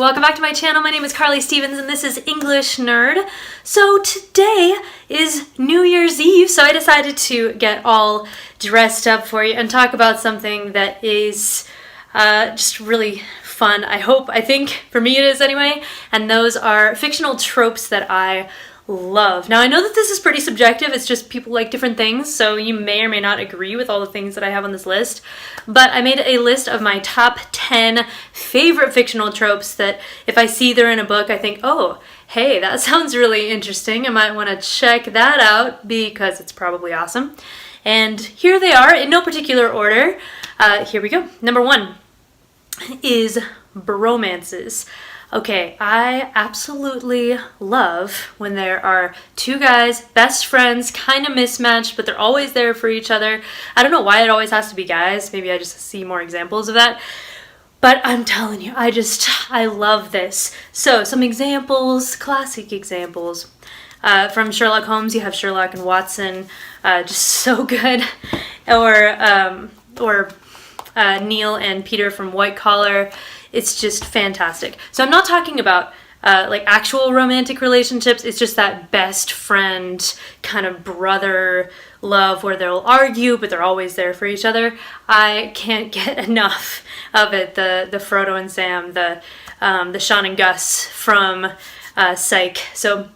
welcome back to my channel. My name is Carly Stevens and this is English Nerd. So today is New Year's Eve, so I decided to get all dressed up for you and talk about something that is just really fun, I think, for me it is anyway, and those are fictional tropes that I love. Now I know that this is pretty subjective, it's just people like different things, so you may or may not agree with all the things that I have on this list, but I made a list of my top 10 favorite fictional tropes that if I see they're in a book, I think, oh, hey, that sounds really interesting, I might want to check that out because it's probably awesome. And here they are, in no particular order. Here we go. Number 1 is Bromances. Okay, I absolutely love when there are two guys, best friends, kind of mismatched, but they're always there for each other. I don't know why it always has to be guys. Maybe I just see more examples of that. But I'm telling you, I love this. So, some examples, classic examples. From Sherlock Holmes, you have Sherlock and Watson, just so good. Or Neil and Peter from White Collar. It's just fantastic. So I'm not talking about like actual romantic relationships. It's just that best friend kind of brother love where they'll argue, but they're always there for each other. I can't get enough of it. The Frodo and Sam, the Sean and Gus from Psych. So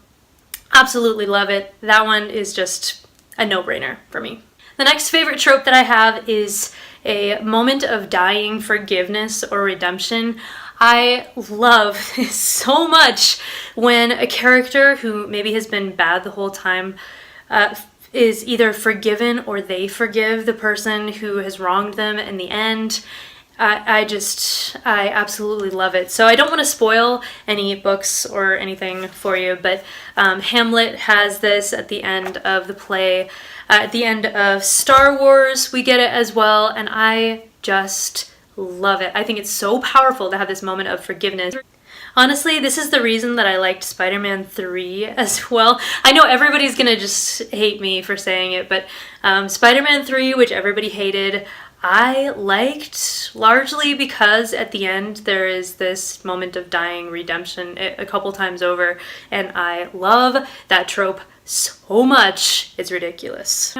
absolutely love it. That one is just a no-brainer for me. The next favorite trope that I have is a moment of dying forgiveness or redemption. I love this so much when a character who maybe has been bad the whole time is either forgiven or they forgive the person who has wronged them in the end. I absolutely love it. So I don't want to spoil any books or anything for you, but Hamlet has this at the end of the play. At the end of Star Wars, we get it as well, and I just love it. I think it's so powerful to have this moment of forgiveness. Honestly, this is the reason that I liked Spider-Man 3 as well. I know everybody's gonna just hate me for saying it, but Spider-Man 3, which everybody hated, I liked largely because at the end there is this moment of dying redemption a couple times over, and I love that trope so much. It's ridiculous.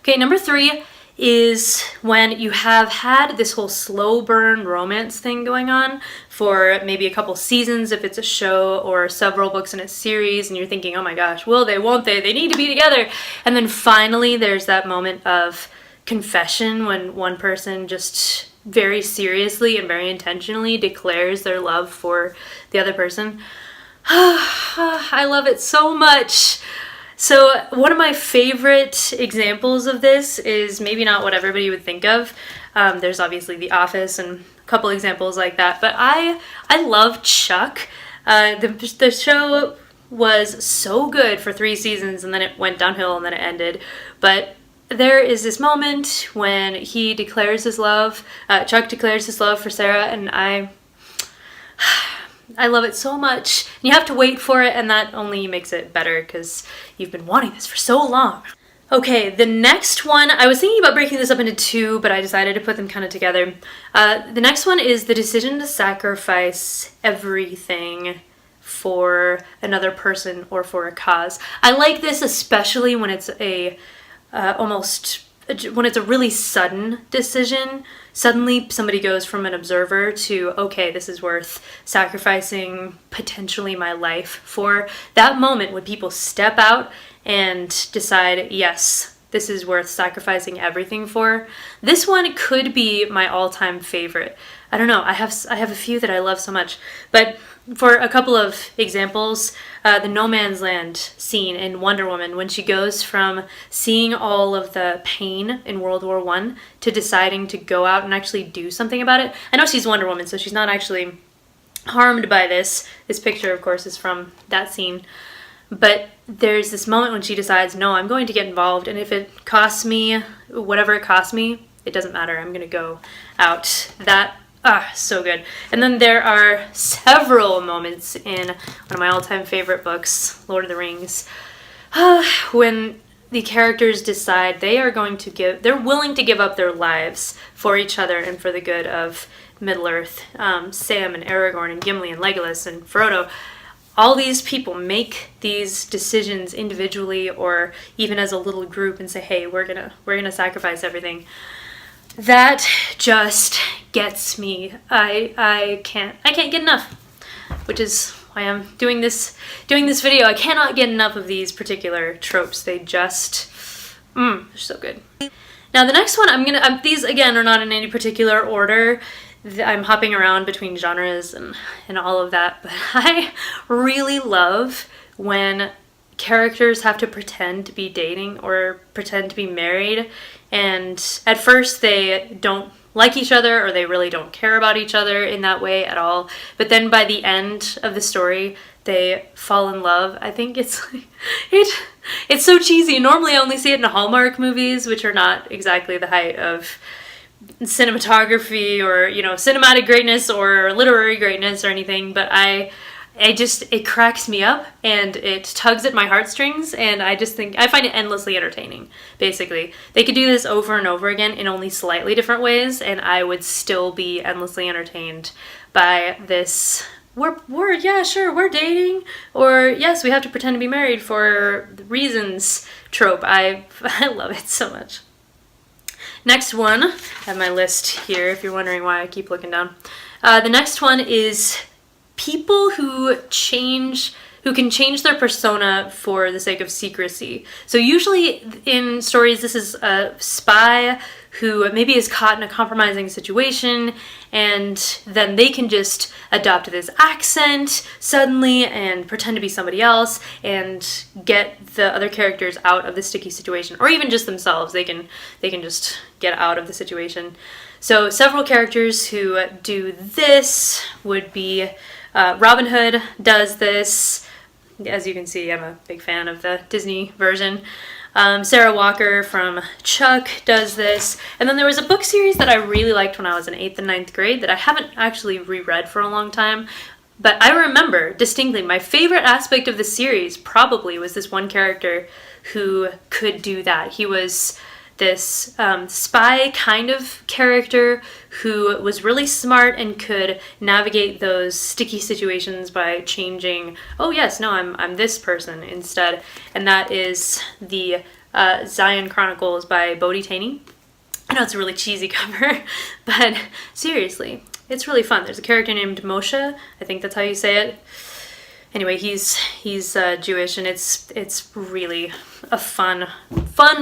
Okay, number 3 is when you have had this whole slow burn romance thing going on for maybe a couple seasons if it's a show, or several books in a series, and you're thinking, oh my gosh, will they, won't they, they need to be together, and then finally there's that moment of confession when one person just very seriously and very intentionally declares their love for the other person. I love it so much. So one of my favorite examples of this is maybe not what everybody would think of. There's obviously The Office and a couple examples like that, but I love Chuck. The show was so good for 3 seasons and then it went downhill and then it ended, but there is this moment when he declares his love, Chuck declares his love for Sarah, and I love it so much. And you have to wait for it, and that only makes it better because you've been wanting this for so long. Okay, the next one, I was thinking about breaking this up into 2, but I decided to put them kind of together. The next one is the decision to sacrifice everything for another person or for a cause. I like this especially when it's when it's a really sudden decision. Suddenly somebody goes from an observer to, okay, this is worth sacrificing potentially my life for. That moment when people step out and decide, yes, this is worth sacrificing everything for. This one could be my all-time favorite. I don't know, I have a few that I love so much, but for a couple of examples, the No Man's Land scene in Wonder Woman, when she goes from seeing all of the pain in World War I to deciding to go out and actually do something about it. I know she's Wonder Woman, so she's not actually harmed by this. This picture, of course, is from that scene. But there's this moment when she decides, no, I'm going to get involved, and if it costs me whatever it costs me, it doesn't matter, I'm going to go out. That so good. And then there are several moments in one of my all-time favorite books, Lord of the Rings, when the characters decide they're willing to give up their lives for each other and for the good of Middle-earth, Sam and Aragorn and Gimli and Legolas and Frodo, all these people make these decisions individually or even as a little group and say, hey, we're gonna sacrifice everything. That just gets me. I can't get enough, which is why I'm doing this video. I cannot get enough of these particular tropes. They just, they're so good. Now the next one, these again are not in any particular order. I'm hopping around between genres and all of that, but I really love when characters have to pretend to be dating or pretend to be married, and at first they don't like each other or they really don't care about each other in that way at all, but then by the end of the story they fall in love. I think it's so cheesy. Normally I only see it in Hallmark movies, which are not exactly the height of cinematography or, you know, cinematic greatness or literary greatness or anything, but it cracks me up and it tugs at my heartstrings, and I find it endlessly entertaining. Basically, they could do this over and over again in only slightly different ways, and I would still be endlessly entertained by this. We're dating, or yes, we have to pretend to be married for reasons trope. I love it so much. Next one, I have my list here if you're wondering why I keep looking down. The next one is people who can change their persona for the sake of secrecy. So usually in stories, this is a spy who maybe is caught in a compromising situation, and then they can just adopt this accent suddenly and pretend to be somebody else and get the other characters out of the sticky situation, or even just themselves. They can just get out of the situation. So several characters who do this would be Robin Hood does this. As you can see, I'm a big fan of the Disney version. Sarah Walker from Chuck does this. And then there was a book series that I really liked when I was in 8th and 9th grade that I haven't actually reread for a long time. But I remember distinctly my favorite aspect of the series probably was this one character who could do that. He was this spy kind of character who was really smart and could navigate those sticky situations by changing, oh yes, no, I'm this person instead. And that is the Zion Chronicles by Bodhi Taney. I know it's a really cheesy cover, but seriously, it's really fun. There's a character named Moshe, I think that's how you say it. Anyway, he's Jewish, and it's really a fun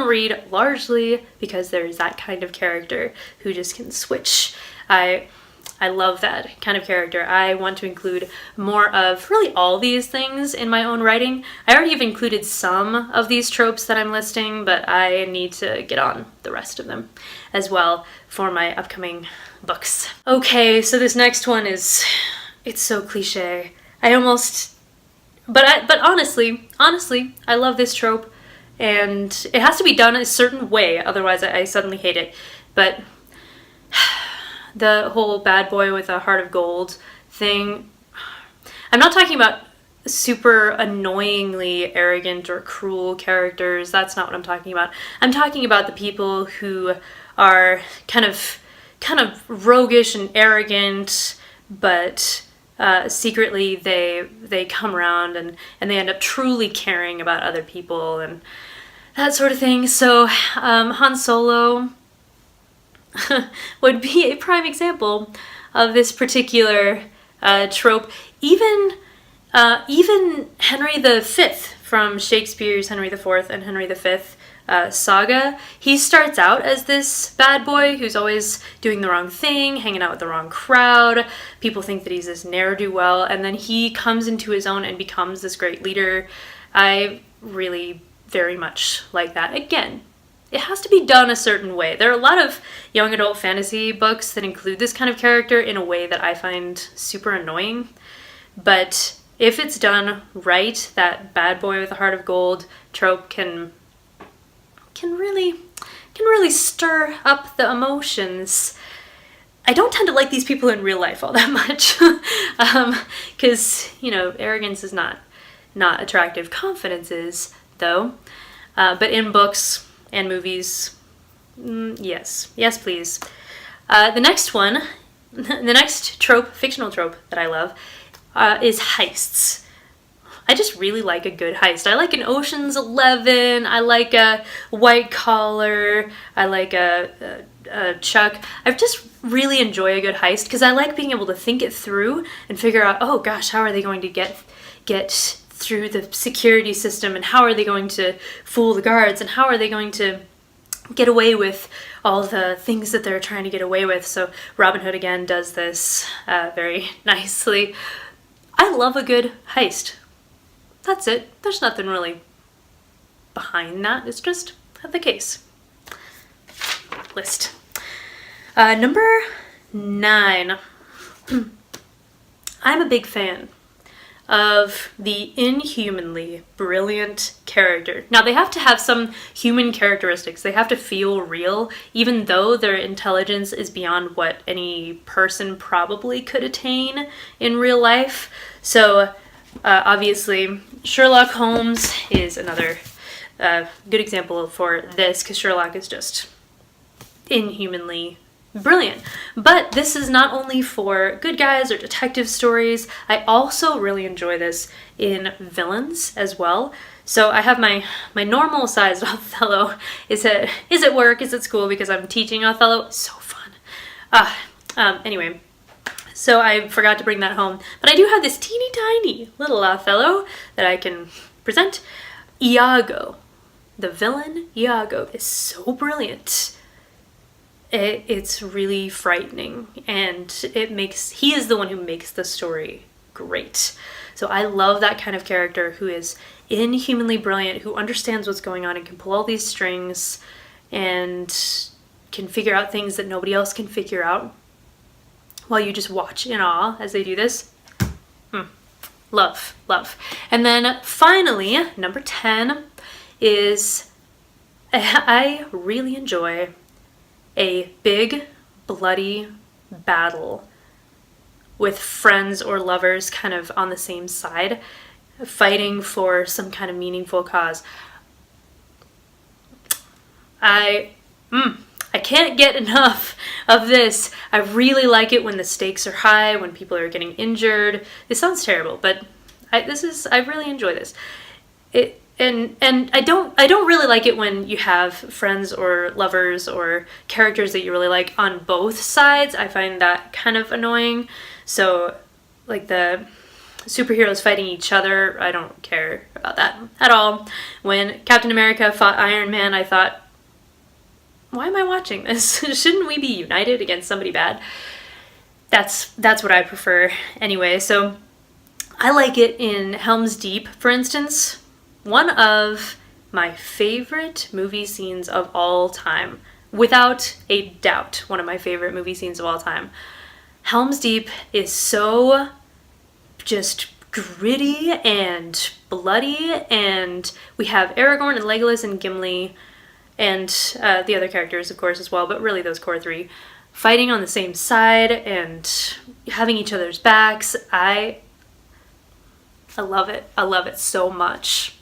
read, largely because there's that kind of character who just can switch. I love that kind of character. I want to include more of really all these things in my own writing. I already have included some of these tropes that I'm listing, but I need to get on the rest of them as well for my upcoming books. Okay, so this next one it's so cliche. But honestly, I love this trope, and it has to be done a certain way, otherwise I suddenly hate it. But the whole bad boy with a heart of gold thing, I'm not talking about super annoyingly arrogant or cruel characters. That's not what I'm talking about. I'm talking about the people who are kind of roguish and arrogant, but secretly they come around and they end up truly caring about other people and that sort of thing. So Han Solo would be a prime example of this particular trope. Even Henry V from Shakespeare's Henry IV and Henry V saga, he starts out as this bad boy who's always doing the wrong thing, hanging out with the wrong crowd. People think that he's this ne'er-do-well, and then he comes into his own and becomes this great leader. I really very much like that. Again, it has to be done a certain way. There are a lot of young adult fantasy books that include this kind of character in a way that I find super annoying, but if it's done right, that bad boy with a heart of gold trope can really stir up the emotions. I don't tend to like these people in real life all that much, because arrogance is not attractive. Confidence is, though. But in books and movies, yes, please. The next one, The next trope, fictional trope that I love, is heists. I just really like a good heist. I like an Ocean's 11. I like a White Collar. I like a Chuck. I just really enjoy a good heist because I like being able to think it through and figure out, oh gosh, how are they going to get through the security system, and how are they going to fool the guards, and how are they going to get away with all the things that they're trying to get away with. So Robin Hood again does this very nicely. I love a good heist. That's it. There's nothing really behind that. It's just the case. List. Number 9. I'm a big fan of the inhumanly brilliant character. Now, they have to have some human characteristics. They have to feel real, even though their intelligence is beyond what any person probably could attain in real life. So, obviously, Sherlock Holmes is another good example for this, because Sherlock is just inhumanly brilliant. But this is not only for good guys or detective stories. I also really enjoy this in villains as well. So I have my normal sized Othello is at work, is at school, because I'm teaching Othello. It's so fun. Anyway, so I forgot to bring that home. But I do have this teeny tiny little Othello that I can present. Iago, the villain Iago, is so brilliant. It's really frightening, and he is the one who makes the story great. So I love that kind of character who is inhumanly brilliant, who understands what's going on and can pull all these strings and can figure out things that nobody else can figure out while you just watch in awe as they do this. Love. And then finally, number 10 is I really enjoy a big, bloody battle with friends or lovers kind of on the same side, fighting for some kind of meaningful cause. I can't get enough of this. I really like it when the stakes are high, when people are getting injured. This sounds terrible, but I really enjoy this. And I don't really like it when you have friends or lovers or characters that you really like on both sides. I find that kind of annoying. So, like the superheroes fighting each other, I don't care about that at all. When Captain America fought Iron Man, I thought, why am I watching this? Shouldn't we be united against somebody bad? That's what I prefer anyway. So I like it in Helm's Deep, for instance. One of my favorite movie scenes of all time, without a doubt, one of my favorite movie scenes of all time. Helm's Deep is so just gritty and bloody, and we have Aragorn and Legolas and Gimli and the other characters, of course, as well, but really those core 3 fighting on the same side and having each other's backs. I love it. I love it so much.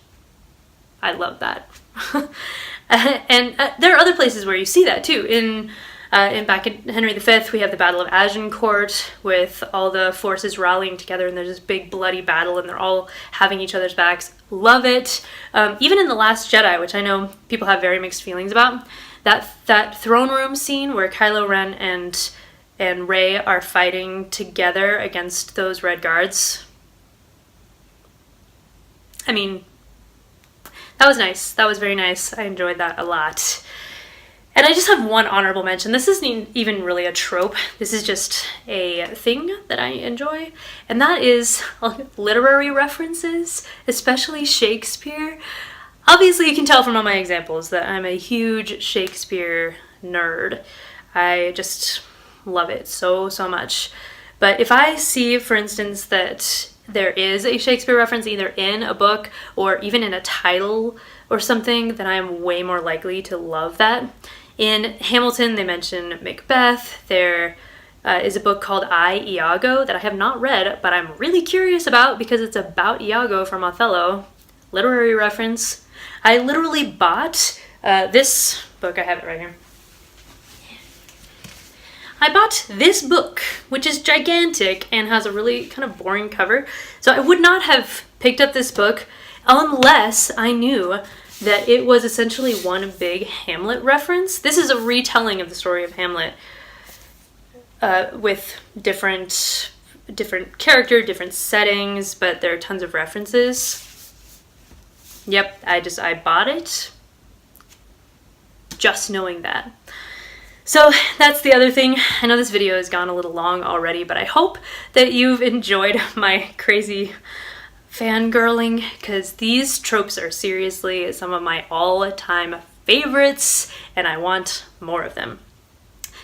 I love that. And there are other places where you see that too. In back in Henry V, we have the Battle of Agincourt with all the forces rallying together, and there's this big bloody battle, and they're all having each other's backs. Love it. Even in The Last Jedi, which I know people have very mixed feelings about, that throne room scene where Kylo Ren and Rey are fighting together against those Red Guards. I mean, that was nice. That was very nice. I enjoyed that a lot. And I just have one honorable mention. This isn't even really a trope. This is just a thing that I enjoy. And that is literary references, especially Shakespeare. Obviously, you can tell from all my examples that I'm a huge Shakespeare nerd. I just love it so much. But if I see, for instance, that there is a Shakespeare reference either in a book or even in a title or something, then I am way more likely to love that. In Hamilton, they mention Macbeth. There is a book called I, Iago that I have not read, but I'm really curious about because it's about Iago from Othello. Literary reference. I literally bought this book. I have it right here. I bought this book, which is gigantic and has a really kind of boring cover. So I would not have picked up this book unless I knew that it was essentially one big Hamlet reference. This is a retelling of the story of Hamlet with different character, different settings, but there are tons of references. Yep, I bought it just knowing that. So that's the other thing. I know this video has gone a little long already, but I hope that you've enjoyed my crazy fangirling, because these tropes are seriously some of my all-time favorites, and I want more of them.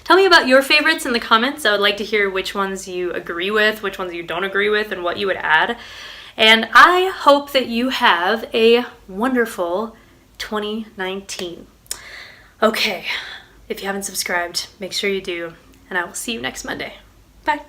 Tell me about your favorites in the comments. I would like to hear which ones you agree with, which ones you don't agree with, and what you would add. And I hope that you have a wonderful 2019. Okay, if you haven't subscribed, make sure you do, and I will see you next Monday. Bye.